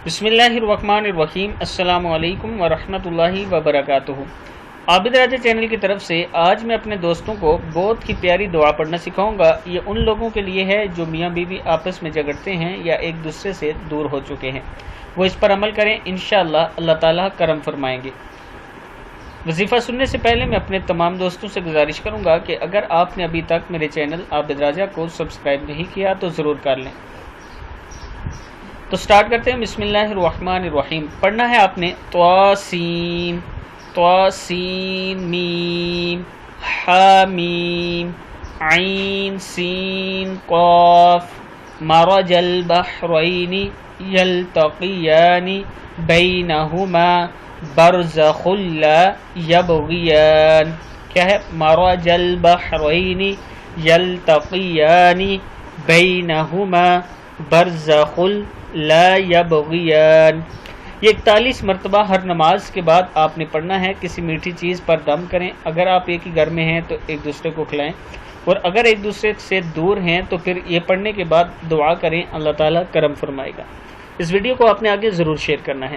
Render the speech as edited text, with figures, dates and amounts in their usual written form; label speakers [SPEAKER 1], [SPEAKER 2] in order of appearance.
[SPEAKER 1] बिस्मिल्लाहिर्रहमानिर्रहीम। अस्सलामु अलैकुम वरहमतुल्लाहि वबरकातुहू। आबिद राजा चैनल की तरफ से आज मैं अपने दोस्तों को बहुत ही प्यारी दुआ पढ़ना सिखाऊंगा। ये उन लोगों के लिए है जो मियाँ बीवी आपस में झगड़ते हैं या एक दूसरे से दूर हो चुके हैं। वो इस पर अमल करें, इंशाअल्लाह अल्लाह ताला करम फरमाएंगे। वजीफ़ा सुनने से पहले मैं अपने तमाम दोस्तों से गुजारिश करूँगा कि अगर आपने अभी तक मेरे चैनल आबिद राजा को सब्सक्राइब नहीं किया तो ज़रूर कर लें। तो स्टार्ट करते हैं। बिस्मिल्लाहिर्रहमानिर्रहीम। पढ़ना है आपने तौसीन मीम हामीम आइन सीन क़ाफ मरजल बहरैनी यल्तक़ियानी बैनहुमा बरज़ख़ुल ला यबग़ियान। क्या है? मरजल बहरैनी यल्तक़ियानी बैनहुमा बरज़ख़ुल ला यबग़ियान। ये 41 मरतबा हर नमाज के बाद आपने पढ़ना है। किसी मीठी चीज़ पर दम करें। अगर आप एक ही घर में हैं तो एक दूसरे को खिलाएं, और अगर एक दूसरे से दूर हैं तो फिर ये पढ़ने के बाद दुआ करें, अल्लाह ताला करम फरमाएगा। इस वीडियो को आपने आगे ज़रूर शेयर करना है।